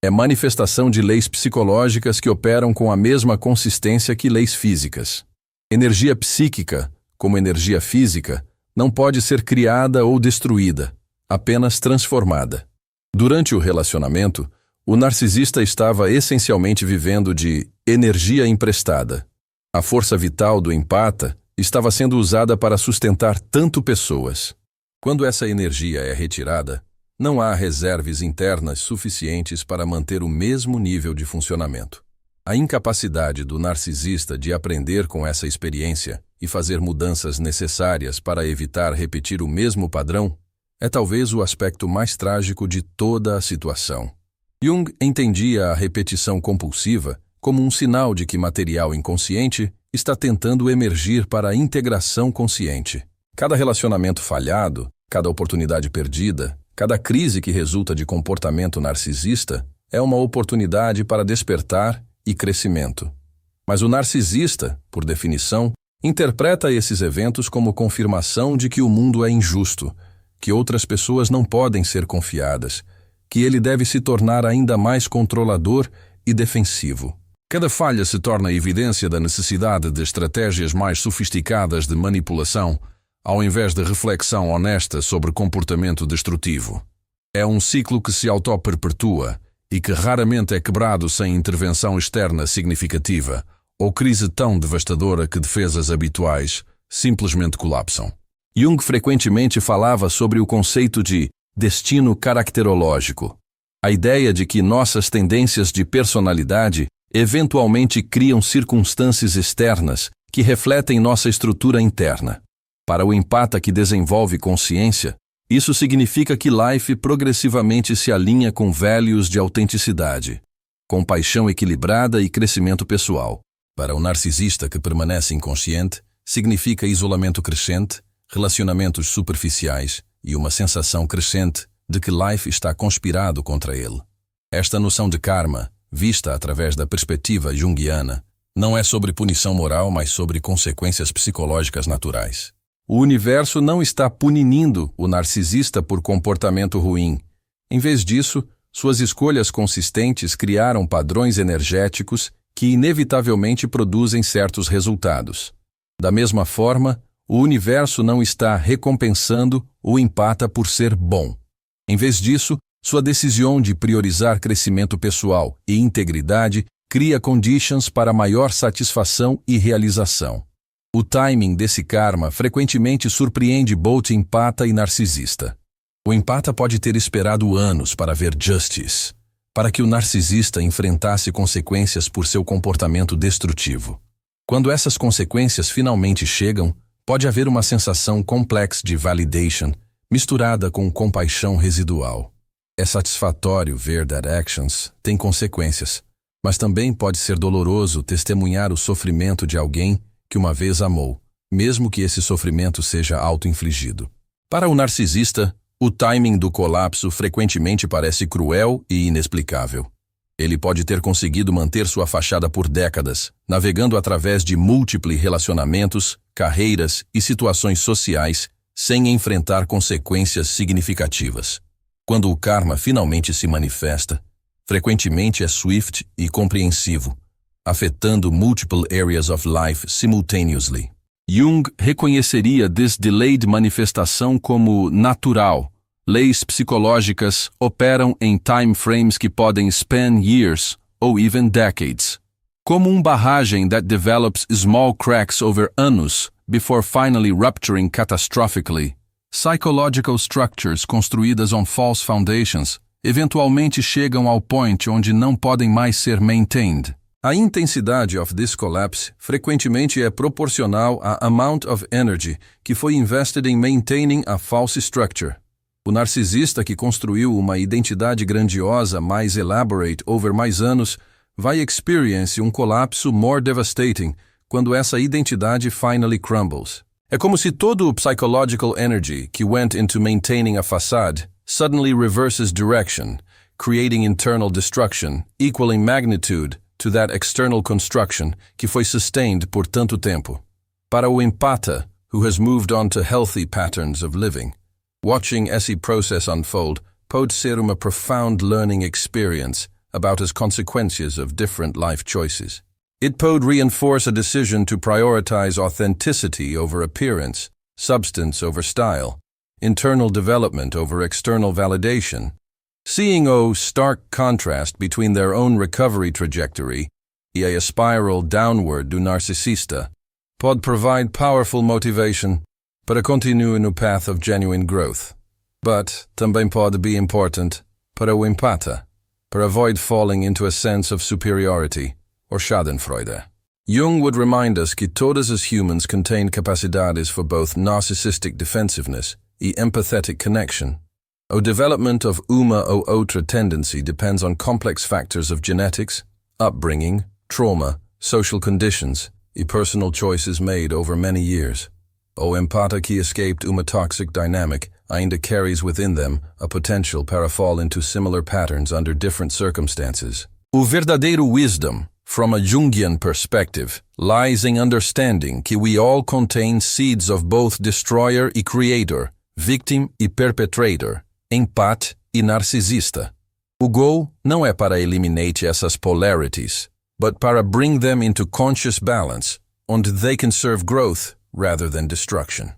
É manifestação de leis psicológicas que operam com a mesma consistência que leis físicas. Energia psíquica, como energia física, não pode ser criada ou destruída, apenas transformada. Durante o relacionamento, o narcisista estava essencialmente vivendo de energia emprestada. A força vital do empata estava sendo usada para sustentar tanto pessoas. Quando essa energia é retirada, não há reservas internas suficientes para manter o mesmo nível de funcionamento. A incapacidade do narcisista de aprender com essa experiência e fazer mudanças necessárias para evitar repetir o mesmo padrão é talvez o aspecto mais trágico de toda a situação. Jung entendia a repetição compulsiva como um sinal de que material inconsciente está tentando emergir para a integração consciente. Cada relacionamento falhado, cada oportunidade perdida, cada crise que resulta de comportamento narcisista é uma oportunidade para despertar e crescimento. Mas o narcisista, por definição, interpreta esses eventos como confirmação de que o mundo é injusto, que outras pessoas não podem ser confiadas, que ele deve se tornar ainda mais controlador e defensivo. Cada falha se torna evidência da necessidade de estratégias mais sofisticadas de manipulação, ao invés de reflexão honesta sobre comportamento destrutivo. É um ciclo que se auto-perpetua e que raramente é quebrado sem intervenção externa significativa, ou crise tão devastadora que defesas habituais simplesmente colapsam. Jung frequentemente falava sobre o conceito de destino caracterológico, a ideia de que nossas tendências de personalidade eventualmente criam circunstâncias externas que refletem nossa estrutura interna. Para o empata que desenvolve consciência, isso significa que Life progressivamente se alinha com values de autenticidade, compaixão equilibrada e crescimento pessoal. Para o narcisista que permanece inconsciente, significa isolamento crescente, relacionamentos superficiais e uma sensação crescente de que Life está conspirado contra ele. Esta noção de karma, vista através da perspectiva junguiana, não é sobre punição moral, mas sobre consequências psicológicas naturais. O universo não está punindo o narcisista por comportamento ruim. Em vez disso, suas escolhas consistentes criaram padrões energéticos que inevitavelmente produzem certos resultados. Da mesma forma, o universo não está recompensando o empata por ser bom. Em vez disso, sua decisão de priorizar crescimento pessoal e integridade cria conditions para maior satisfação e realização. O timing desse karma frequentemente surpreende both empata e narcisista. O empata pode ter esperado anos para ver justice, para que o narcisista enfrentasse consequências por seu comportamento destrutivo. Quando essas consequências finalmente chegam, pode haver uma sensação complexa de validation, misturada com compaixão residual. É satisfatório ver that actions têm consequências, mas também pode ser doloroso testemunhar o sofrimento de alguém que uma vez amou, mesmo que esse sofrimento seja auto-infligido. Para o narcisista, o timing do colapso frequentemente parece cruel e inexplicável. Ele pode ter conseguido manter sua fachada por décadas, navegando através de múltiplos relacionamentos, carreiras e situações sociais, sem enfrentar consequências significativas. Quando o karma finalmente se manifesta, frequentemente é swift e compreensivo, afetando multiple areas of life simultaneously. Jung reconheceria this delayed manifestação como natural. Leis psicológicas operam em time frames que podem span years ou even decades. Como barragem that develops small cracks over anos before finally rupturing catastrophically, psychological structures construídas on false foundations eventualmente chegam ao point onde não podem mais ser maintained. A intensidade of this collapse frequentemente é proporcional à amount of energy que foi invested in maintaining a false structure. O narcisista que construiu uma identidade grandiosa mais elaborate over mais anos vai experience colapso more devastating quando essa identidade finally crumbles. É como se todo o psychological energy que went into maintaining a facade suddenly reverses direction, creating internal destruction, equal in magnitude to that external construction que foi sustained por tanto tempo. Para o empata, who has moved on to healthy patterns of living, watching esse process unfold pode ser uma profound learning experience about as consequences of different life choices. It pode reinforce a decision to prioritize authenticity over appearance, substance over style, internal development over external validation, seeing a stark contrast between their own recovery trajectory e a spiral downward do narcisista, pode provide powerful motivation para continuar no path of genuine growth. But também pode be important para o empata, para avoid falling into a sense of superiority or schadenfreude. Jung would remind us que todas as humans contain capacidades for both narcissistic defensiveness e empathetic connection. O development of uma ou outra tendency depends on complex factors of genetics, upbringing, trauma, social conditions, e personal choices made over many years. O empata que escaped uma toxic dynamic ainda carries within them a potential para fall into similar patterns under different circumstances. O verdadeiro wisdom, from a Jungian perspective, lies in understanding que we all contain seeds of both destroyer e creator, victim e perpetrator, empate e narcisista. O goal não é para eliminate essas polarities, but para bring them into conscious balance, onde they can serve growth rather than destruction.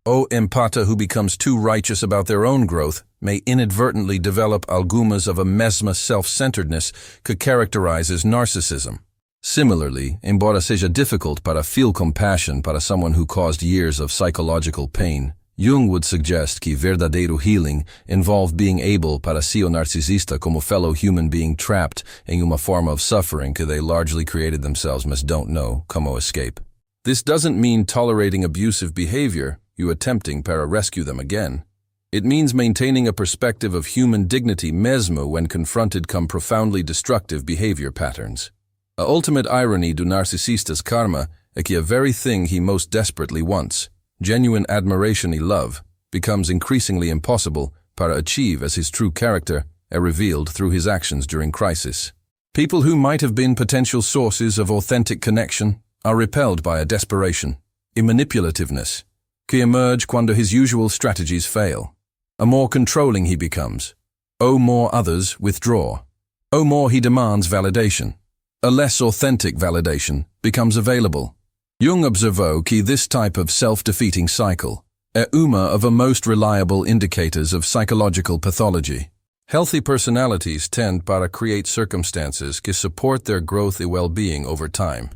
O empata who becomes too righteous about their own growth may inadvertently develop algumas of a mesma self-centeredness que characterizes narcissism. Similarly, embora seja difficult para feel compassion para someone who caused years of psychological pain, Jung would suggest que verdadeiro healing involve being able para see o narcisista como fellow human being trapped em uma forma of suffering que they largely created themselves mas don't know como escape. This doesn't mean tolerating abusive behavior, you attempting para rescue them again. It means maintaining a perspective of human dignity mesmo when confronted com profoundly destructive behavior patterns. A ultimate irony do narcisista's karma é que a very thing he most desperately wants, genuine admiration e love, becomes increasingly impossible para achieve as his true character é revealed through his actions during crisis. People who might have been potential sources of authentic connection are repelled by a desperation, a manipulativeness, que emerge quando his usual strategies fail. A more controlling he becomes. O more others withdraw. O more he demands validation. A less authentic validation becomes available. Jung observou que this type of self-defeating cycle é uma of the most reliable indicators of psychological pathology. Healthy personalities tend para create circumstances que support their growth and well-being over time.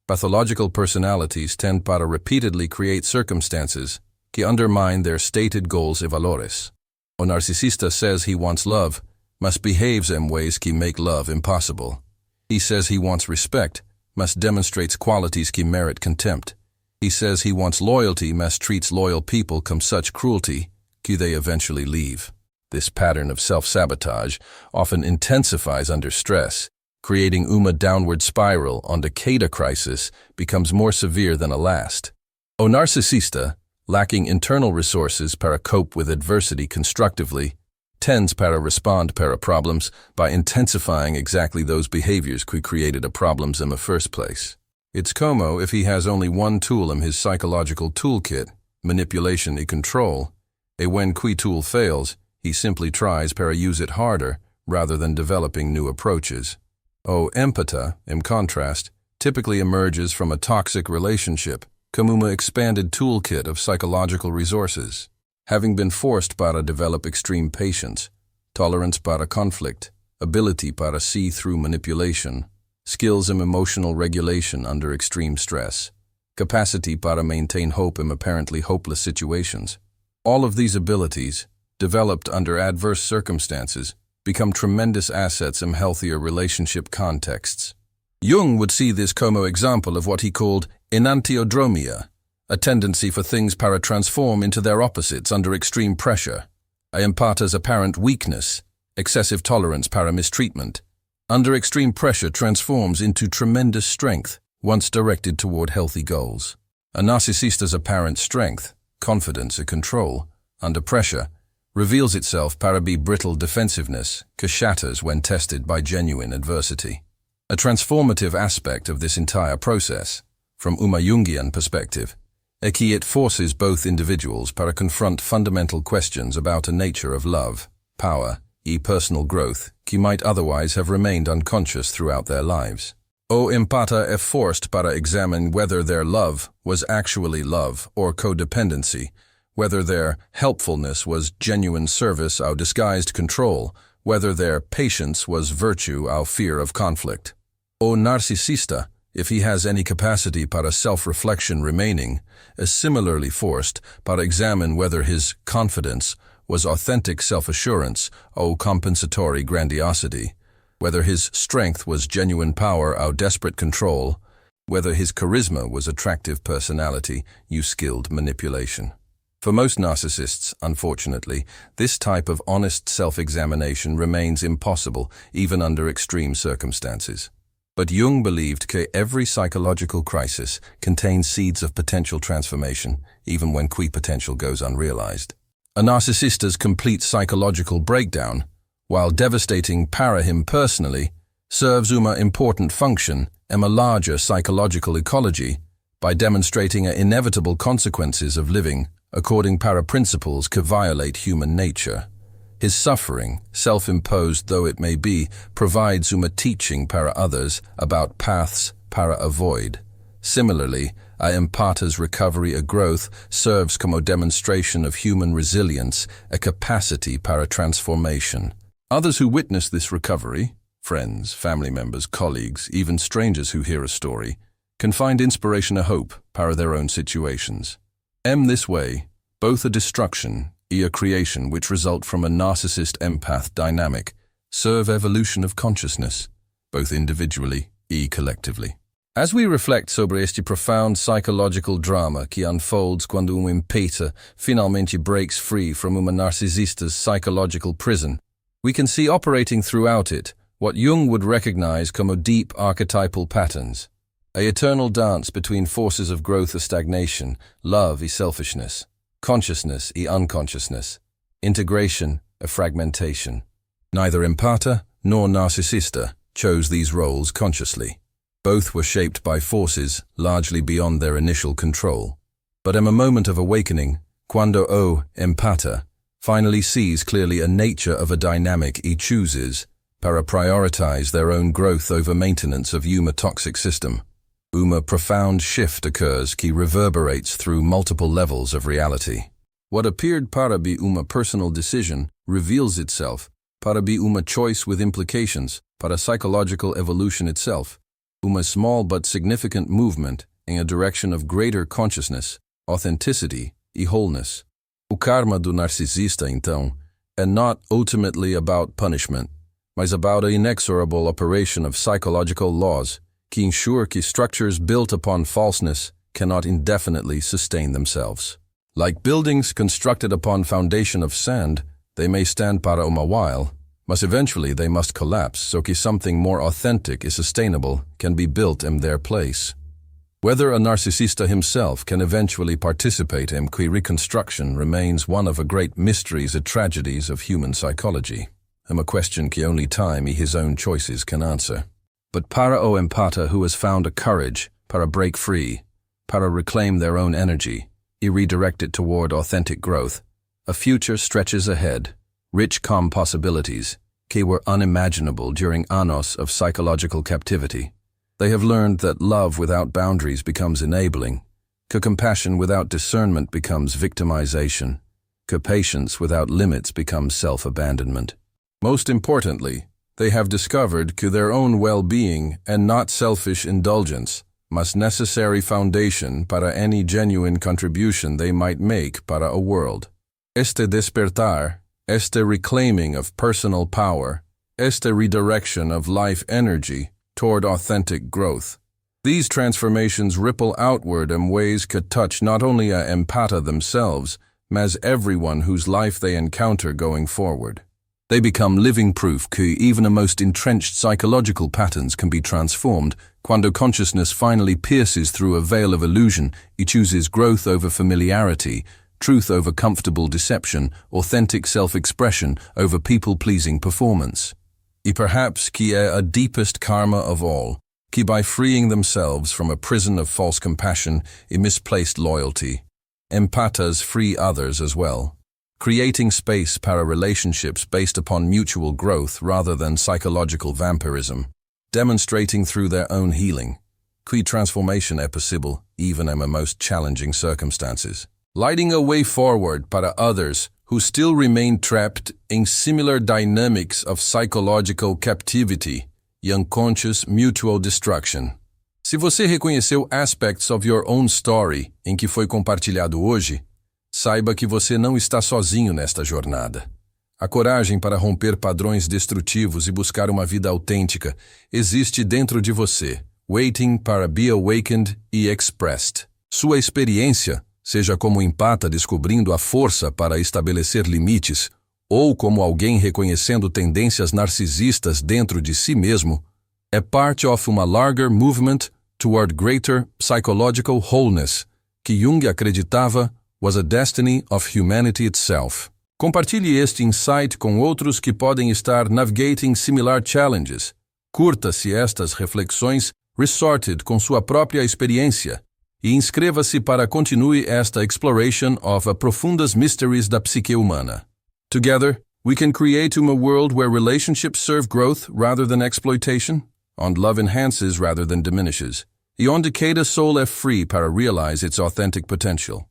Pathological personalities tend para repeatedly create circumstances que undermine their stated goals e valores. O narcisista says he wants love, mas behaves in ways que make love impossible. He says he wants respect, mas demonstrates qualities que merit contempt. He says he wants loyalty, mas treats loyal people com such cruelty que they eventually leave. This pattern of self-sabotage often intensifies under stress, creating uma downward spiral onde cada crisis becomes more severe than a last. O narcisista, lacking internal resources para cope with adversity constructively, tends para respond para problems by intensifying exactly those behaviors que created a problems in the first place. It's como if he has only one tool in his psychological toolkit, manipulation and control, and when que tool fails, he simply tries para use it harder rather than developing new approaches. O empata, in contrast, typically emerges from a toxic relationship, como uma expanded toolkit of psychological resources. Having been forced para develop extreme patience, tolerance para conflict, ability para see through manipulation, skills in emotional regulation under extreme stress, capacity para maintain hope in apparently hopeless situations. All of these abilities, developed under adverse circumstances, become tremendous assets in healthier relationship contexts. Jung would see this como example of what he called enantiodromia, a tendency for things para transform into their opposites under extreme pressure, a empata's apparent weakness, excessive tolerance para mistreatment, under extreme pressure transforms into tremendous strength once directed toward healthy goals. A narcissista's apparent strength, confidence and control, under pressure, reveals itself para be brittle defensiveness que shatters when tested by genuine adversity. A transformative aspect of this entire process, from uma Jungian perspective, é que it forces both individuals para confront fundamental questions about a nature of love, power, and personal growth que might otherwise have remained unconscious throughout their lives. O empata é forced para examine whether their love was actually love or codependency, whether their helpfulness was genuine service or disguised control, whether their patience was virtue or fear of conflict. O narcisista, if he has any capacity para self-reflection remaining, is similarly forced para examine whether his confidence was authentic self-assurance or compensatory grandiosity, whether his strength was genuine power or desperate control, whether his charisma was attractive personality or skilled manipulation. For most narcissists, unfortunately, this type of honest self-examination remains impossible even under extreme circumstances. But Jung believed that every psychological crisis contains seeds of potential transformation, even when que potential goes unrealized. A narcissista's complete psychological breakdown, while devastating para him personally, serves uma important function in a larger psychological ecology by demonstrating the inevitable consequences of living according para principles que violate human nature. His suffering, self-imposed though it may be, provides uma teaching para others about paths para avoid. Similarly, a empata's recovery or growth serves como demonstration of human resilience, a capacity para transformation. Others who witness this recovery, friends, family members, colleagues, even strangers who hear a story, can find inspiration and hope para their own situations. This way, both a destruction and a creation which result from a narcissist-empath dynamic serve evolution of consciousness, both individually and collectively. As we reflect sobre este profound psychological drama que unfolds quando empata finalmente breaks free from uma narcisista's psychological prison, we can see operating throughout it what Jung would recognize como deep archetypal patterns, a eternal dance between forces of growth and stagnation, love and selfishness, consciousness and unconsciousness, integration and fragmentation. Neither empata nor narcisista chose these roles consciously. Both were shaped by forces largely beyond their initial control. But in a moment of awakening, quando o empata finally sees clearly a nature of a dynamic he chooses para prioritize their own growth over maintenance of uma toxic system. A profound shift occurs que reverberates through multiple levels of reality. What appeared para be uma personal decision reveals itself para be uma choice with implications para psychological evolution itself, uma small but significant movement in a direction of greater consciousness, authenticity e wholeness. O karma do narcisista, então, é not ultimately about punishment, mas about an inexorable operation of psychological laws que ensure que structures built upon falseness cannot indefinitely sustain themselves. Like buildings constructed upon foundation of sand, they may stand para uma while, but eventually they must collapse so que something more authentic and sustainable can be built in their place. Whether a narcissista himself can eventually participate in que reconstruction remains one of the great mysteries and tragedies of human psychology, a question que only time and his own choices can answer. But para o empata who has found a courage para break free, para reclaim their own energy, and redirect it toward authentic growth, a future stretches ahead, rich calm possibilities, que were unimaginable during anos of psychological captivity. They have learned that love without boundaries becomes enabling, que compassion without discernment becomes victimization, que patience without limits becomes self-abandonment. Most importantly, they have discovered que their own well-being and not selfish indulgence must necessary foundation para any genuine contribution they might make para a world. Este despertar, este reclaiming of personal power, este redirection of life energy toward authentic growth. These transformations ripple outward in ways could touch not only a empata themselves, mas everyone whose life they encounter going forward. They become living proof que even the most entrenched psychological patterns can be transformed quando consciousness finally pierces through a veil of illusion and chooses growth over familiarity, truth over comfortable deception, authentic self-expression over people-pleasing performance. E perhaps que é a deepest karma of all, que by freeing themselves from a prison of false compassion and misplaced loyalty, empatas free others as well, creating space para relationships based upon mutual growth rather than psychological vampirism, demonstrating through their own healing, que transformation é possible even in the most challenging circumstances. Lighting a way forward para others who still remain trapped in similar dynamics of psychological captivity e unconscious mutual destruction. Se você reconheceu aspects of your own story em que foi compartilhado hoje, saiba que você não está sozinho nesta jornada. A coragem para romper padrões destrutivos e buscar uma vida autêntica existe dentro de você, waiting para be awakened e expressed. Sua experiência, seja como empata descobrindo a força para estabelecer limites, ou como alguém reconhecendo tendências narcisistas dentro de si mesmo, é parte of uma larger movement toward greater psychological wholeness, que Jung acreditava was a destiny of humanity itself. Compartilhe este insight com outros que podem estar navigating similar challenges. Curta-se estas reflexões resorted com sua própria experiência e inscreva-se para continue esta exploration of a profundas mysteries da psique humana. Together, we can create a world where relationships serve growth rather than exploitation, onde love enhances rather than diminishes, e onde cada soul é free para realize its authentic potential.